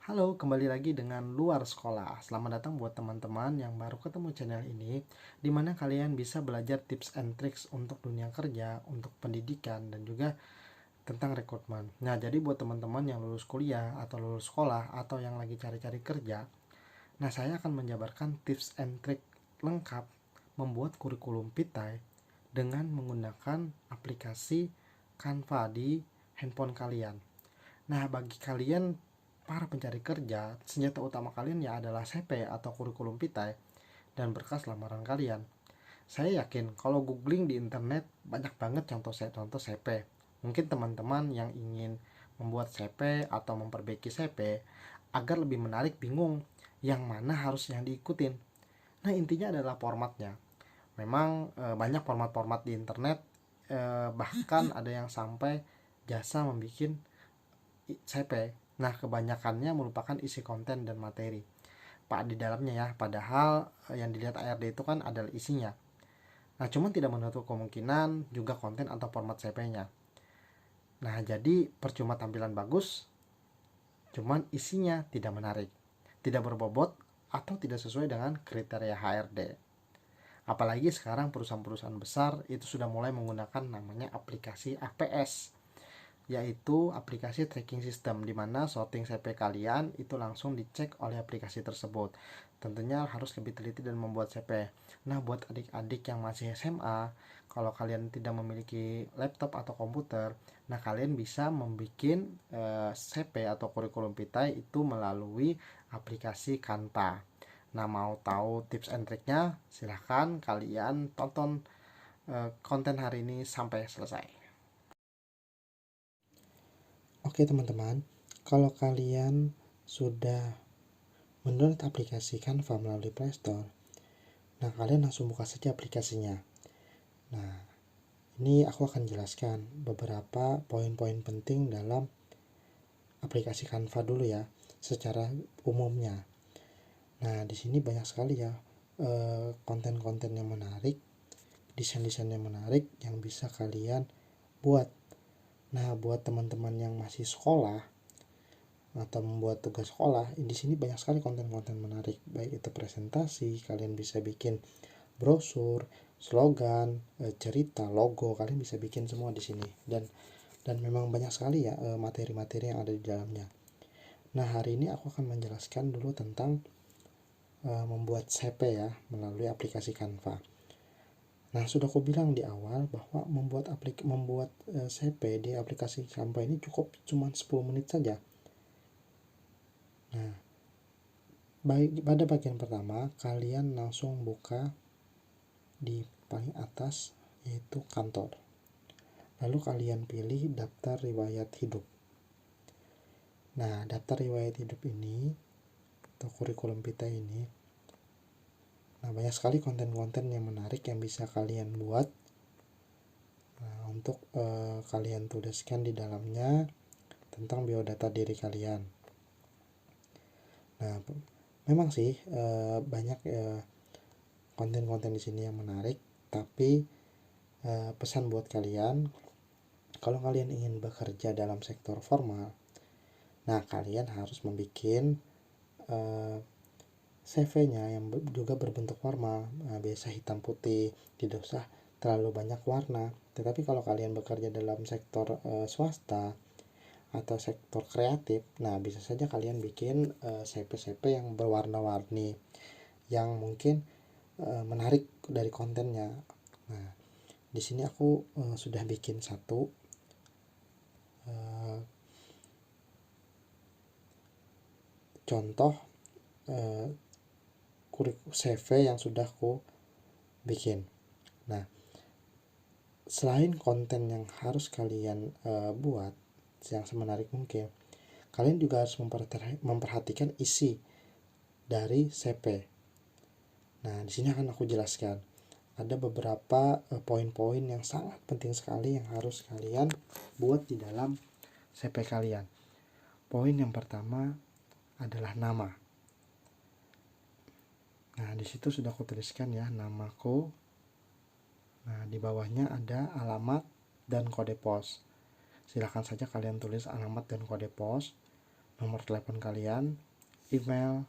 Halo, kembali lagi dengan Luar Sekolah. Selamat datang buat teman-teman yang baru ketemu channel ini, di mana kalian bisa belajar tips and tricks untuk dunia kerja, untuk pendidikan, dan juga tentang rekrutmen. Nah, jadi buat teman-teman yang lulus kuliah, atau lulus sekolah, atau yang lagi cari-cari kerja, nah saya akan menjabarkan tips and trick lengkap membuat kurikulum Pitai dengan menggunakan aplikasi Canva di handphone kalian. Nah, bagi kalian para pencari kerja, senjata utama kalian ya adalah CV atau kurikulum Pitai dan berkas lamaran kalian. Saya yakin kalau googling di internet banyak banget contoh CV. Mungkin teman-teman yang ingin membuat CV atau memperbaiki CV agar lebih menarik bingung yang mana harus yang diikutin. Nah, intinya adalah formatnya. Memang banyak format-format di internet, bahkan ada yang sampai jasa membuat CP. Nah, kebanyakannya merupakan isi konten dan materi Pak di dalamnya ya. Padahal yang dilihat ARD itu kan adalah isinya. Nah, cuman tidak menutup kemungkinan juga konten atau format CP-nya. Nah, jadi percuma tampilan bagus, cuman isinya tidak menarik, tidak berbobot, atau tidak sesuai dengan kriteria HRD. Apalagi sekarang perusahaan-perusahaan besar itu sudah mulai menggunakan namanya aplikasi APS, yaitu aplikasi tracking system, di mana sorting CP kalian itu langsung dicek oleh aplikasi tersebut. Tentunya harus lebih teliti dan membuat CP. Nah, buat adik-adik yang masih SMA, kalau kalian tidak memiliki laptop atau komputer, nah kalian bisa membuat CP atau kurikulum Pitai itu melalui aplikasi Canva. Nah, mau tahu tips and triknya? Silahkan kalian tonton konten hari ini sampai selesai. Oke teman-teman, kalau kalian sudah mendownload aplikasi Canva melalui Play Store, nah kalian langsung buka saja aplikasinya. Nah, ini aku akan jelaskan beberapa poin-poin penting dalam aplikasi Canva dulu ya, secara umumnya. Nah, di sini banyak sekali ya konten-konten yang menarik, desain-desain yang menarik yang bisa kalian buat. Nah, buat teman-teman yang masih sekolah atau membuat tugas sekolah, di sini banyak sekali konten-konten menarik, baik itu presentasi, kalian bisa bikin brosur, slogan, cerita, logo, kalian bisa bikin semua di sini. Dan memang banyak sekali ya materi-materi yang ada di dalamnya. Nah, hari ini aku akan menjelaskan dulu tentang membuat CP ya melalui aplikasi Canva. Nah, sudah aku bilang di awal bahwa membuat CP di aplikasi Canva ini cukup cuma 10 menit saja. Nah, pada bagian pertama, kalian langsung buka di paling atas, yaitu kantor. Lalu kalian pilih daftar riwayat hidup. Nah, daftar riwayat hidup ini atau kurikulum Pitai ini, nah banyak sekali konten-konten yang menarik yang bisa kalian buat. Nah, untuk kalian tuliskan di dalamnya tentang biodata diri kalian. Nah, memang sih banyak konten-konten di sini yang menarik, tapi pesan buat kalian, kalau kalian ingin bekerja dalam sektor formal, nah kalian harus membuat CV-nya yang juga berbentuk formal. Nah, biasa hitam putih, tidak usah terlalu banyak warna. Tetapi kalau kalian bekerja dalam sektor swasta atau sektor kreatif, nah bisa saja kalian bikin CV-CV yang berwarna-warni, yang mungkin menarik dari kontennya. Nah, di sini aku sudah bikin satu contoh CV yang sudah aku bikin. Nah, selain konten yang harus kalian buat yang semenarik mungkin, kalian juga harus memperhatikan isi dari CV. Nah, di sini akan aku jelaskan. Ada beberapa poin-poin yang sangat penting sekali yang harus kalian buat di dalam CV kalian. Poin yang pertama adalah nama. Nah, di situ sudah aku tuliskan ya, namaku. Nah, di bawahnya ada alamat dan kode pos. Silakan saja kalian tulis alamat dan kode pos. nomor telepon kalian, email,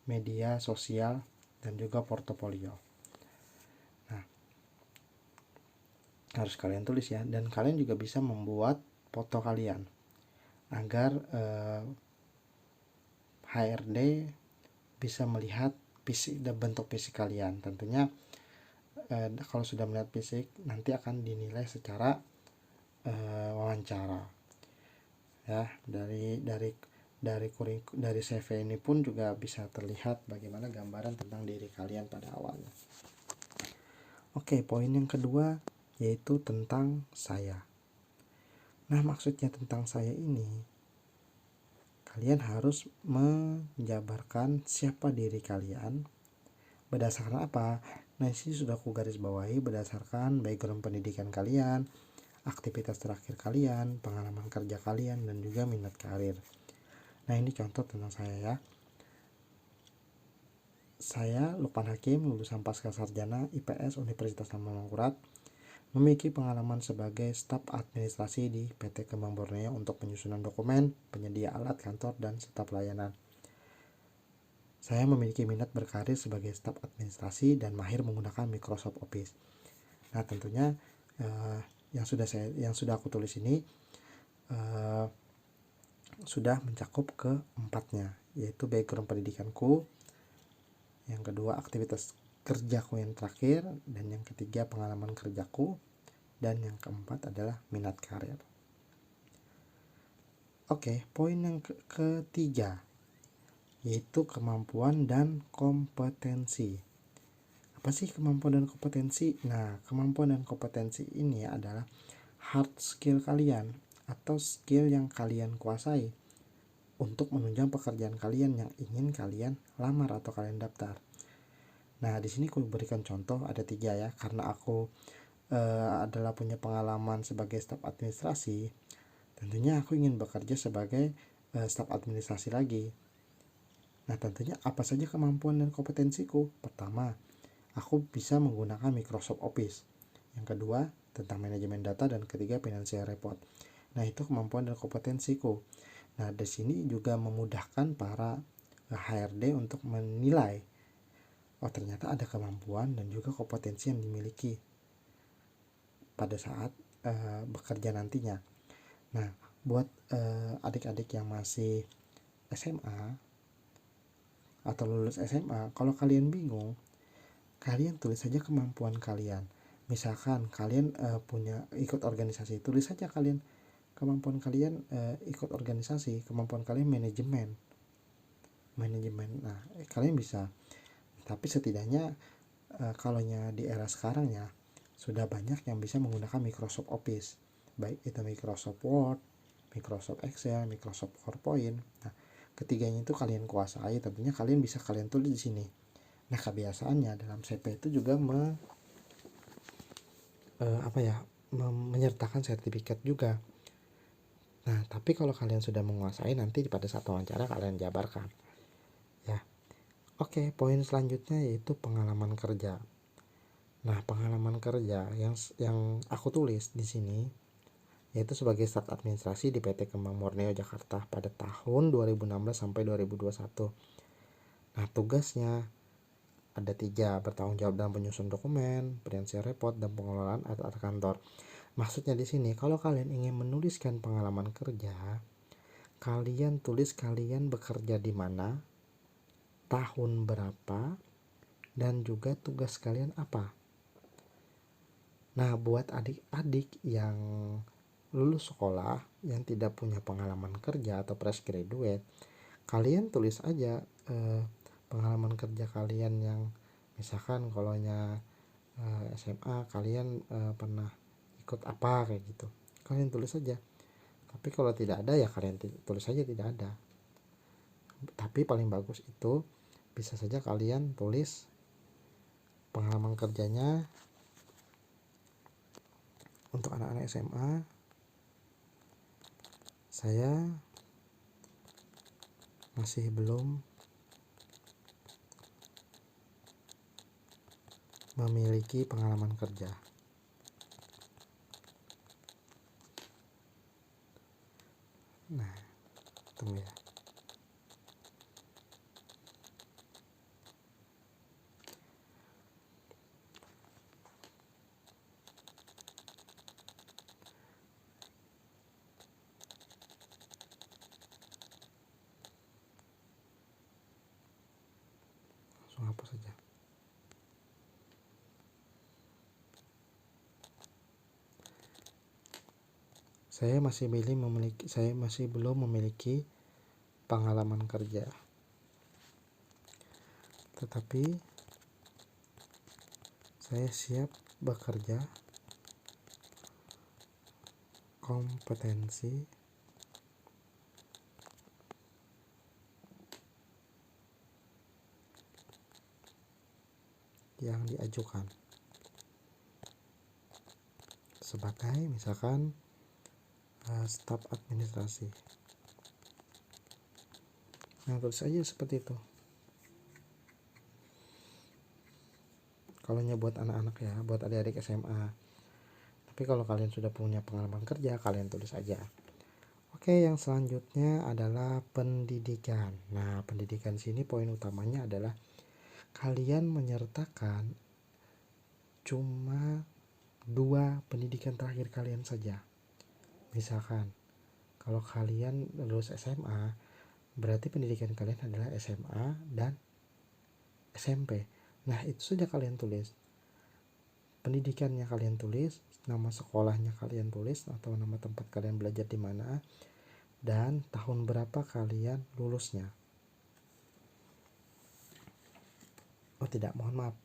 media sosial, dan juga portofolio. Nah, harus kalian tulis ya, dan kalian juga bisa membuat foto kalian agar HRD bisa melihat fisik dan bentuk fisik kalian. Tentunya kalau sudah melihat fisik nanti akan dinilai secara wawancara ya. Dari CV ini pun juga bisa terlihat bagaimana gambaran tentang diri kalian pada awalnya. Oke, poin yang kedua yaitu tentang saya. Nah, maksudnya tentang saya ini, kalian harus menjabarkan siapa diri kalian berdasarkan apa. Nah, ini sudah aku garis bawahi berdasarkan background pendidikan kalian, aktivitas terakhir kalian, pengalaman kerja kalian, dan juga minat karir. Nah, ini contoh tentang saya ya. Saya Lukman Hakim, lulusan pasca sarjana IPS Universitas Tamanrasat, memiliki pengalaman sebagai staf administrasi di PT Kembang Borneo untuk penyusunan dokumen, penyedia alat kantor, dan staf pelayanan. Saya memiliki minat berkarir sebagai staf administrasi dan mahir menggunakan Microsoft Office. Nah, tentunya yang sudah aku tulis ini sudah mencakup keempatnya, yaitu background pendidikanku, yang kedua aktivitas kerjaku yang terakhir, dan yang ketiga pengalaman kerjaku, dan yang keempat adalah minat karir. Oke, poin yang ketiga yaitu kemampuan dan kompetensi. Apa sih kemampuan dan kompetensi? Nah, kemampuan dan kompetensi ini adalah hard skill kalian atau skill yang kalian kuasai untuk menunjang pekerjaan kalian yang ingin kalian lamar atau kalian daftar. Nah, di sini aku berikan contoh ada 3 ya, karena aku adalah punya pengalaman sebagai staf administrasi. Tentunya aku ingin bekerja sebagai staf administrasi lagi. Nah, tentunya apa saja kemampuan dan kompetensiku? Pertama, aku bisa menggunakan Microsoft Office. Yang kedua, tentang manajemen data, dan ketiga financial report. Nah, itu kemampuan dan kompetensiku. Nah, di sini juga memudahkan para HRD untuk menilai, oh ternyata ada kemampuan dan juga kompetensi yang dimiliki pada saat bekerja nantinya. Nah, buat adik-adik yang masih SMA atau lulus SMA, kalau kalian bingung, kalian tulis saja kemampuan kalian. Misalkan kalian punya ikut organisasi, tulis saja kalian kemampuan kalian ikut organisasi, kemampuan kalian manajemen. Nah, kalian bisa. Tapi setidaknya kalau di era sekarang ya sudah banyak yang bisa menggunakan Microsoft Office, baik itu Microsoft Word, Microsoft Excel, Microsoft PowerPoint. Nah, ketiganya itu kalian kuasai, tentunya kalian bisa kalian tulis di sini. Nah, kebiasaannya dalam CV itu juga menyertakan sertifikat juga. Nah, tapi kalau kalian sudah menguasai, nanti pada saat wawancara kalian jabarkan. Ya. Oke, poin selanjutnya yaitu pengalaman kerja. Nah, pengalaman kerja yang aku tulis di sini yaitu sebagai staf administrasi di PT Kembang Borneo Jakarta pada tahun 2016 sampai 2021. Nah, tugasnya ada 3, bertanggung jawab dalam penyusun dokumen, financial report, dan pengelolaan alat kantor. Maksudnya di sini, kalau kalian ingin menuliskan pengalaman kerja, kalian tulis kalian bekerja di mana, tahun berapa, dan juga tugas kalian apa. Nah, buat adik-adik yang lulus sekolah yang tidak punya pengalaman kerja atau fresh graduate, kalian tulis aja pengalaman kerja kalian yang misalkan kalau SMA kalian pernah ikut apa kayak gitu, kalian tulis aja. Tapi kalau tidak ada ya kalian tulis saja tidak ada. Tapi paling bagus itu bisa saja kalian tulis pengalaman kerjanya untuk anak-anak SMA. Saya masih belum memiliki pengalaman kerja. Nah, tunggu ya. langsung hapus saja. Saya masih belum memiliki pengalaman kerja, tetapi saya siap bekerja. Kompetensi yang diajukan sebagai misalkan staf administrasi. Nah, tulis aja seperti itu. Kalau buat anak-anak ya, buat adik-adik SMA. Tapi kalau kalian sudah punya pengalaman kerja, kalian tulis aja. Oke, yang selanjutnya adalah pendidikan. Nah, pendidikan sini poin utamanya adalah kalian menyertakan cuma 2 pendidikan terakhir kalian saja. Misalkan kalau kalian lulus SMA, berarti pendidikan kalian adalah SMA dan SMP. Nah, itu saja kalian tulis. Pendidikannya kalian tulis, nama sekolahnya kalian tulis atau nama tempat kalian belajar di mana, dan tahun berapa kalian lulusnya. Mohon maaf.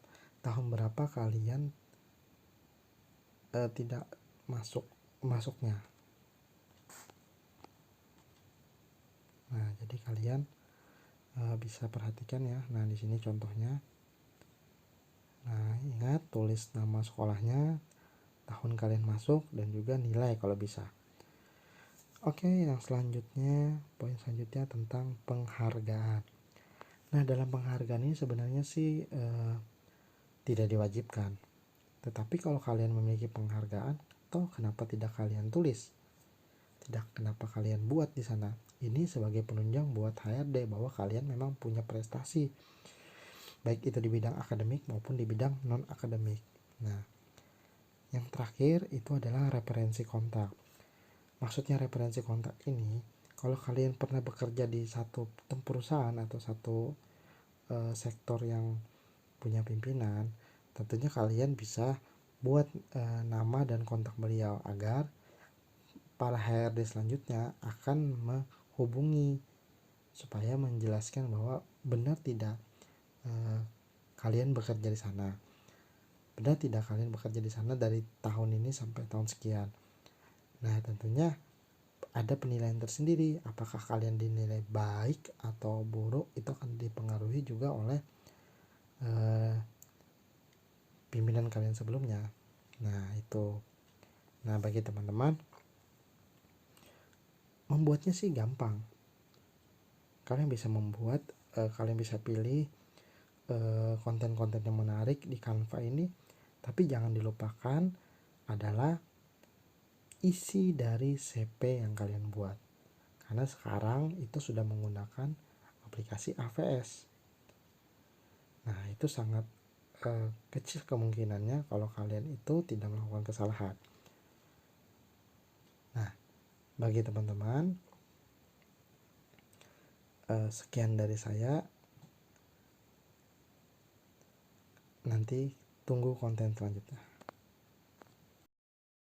Tahun berapa kalian tidak masuknya. Nah, jadi kalian bisa perhatikan ya. Nah, di sini contohnya. Nah, ingat tulis nama sekolahnya, tahun kalian masuk, dan juga nilai kalau bisa. Oke, yang selanjutnya, poin selanjutnya tentang penghargaan. Nah, dalam penghargaan ini sebenarnya sih tidak diwajibkan. Tetapi kalau kalian memiliki penghargaan, toh kenapa tidak kalian tulis? Kenapa kalian buat di sana? Ini sebagai penunjang buat HRD bahwa kalian memang punya prestasi, baik itu di bidang akademik maupun di bidang non akademik. Nah, yang terakhir itu adalah referensi kontak. Maksudnya referensi kontak ini, kalau kalian pernah bekerja di satu perusahaan atau satu sektor yang punya pimpinan, tentunya kalian bisa buat nama dan kontak beliau agar para HRD selanjutnya akan menghubungi supaya menjelaskan bahwa benar tidak kalian bekerja di sana. Benar tidak kalian bekerja di sana dari tahun ini sampai tahun sekian. Nah, tentunya ada penilaian tersendiri. Apakah kalian dinilai baik atau buruk itu akan dipengaruhi juga oleh pimpinan kalian sebelumnya. Nah, itu. Nah, bagi teman-teman, membuatnya sih gampang. Kalian bisa kalian bisa pilih konten-konten yang menarik di Canva ini, tapi jangan dilupakan adalah isi dari CP yang kalian buat. Karena sekarang itu sudah menggunakan aplikasi AVS. Nah, itu sangat kecil kemungkinannya kalau kalian itu tidak melakukan kesalahan. Nah, bagi teman-teman, sekian dari saya. Nanti tunggu konten selanjutnya.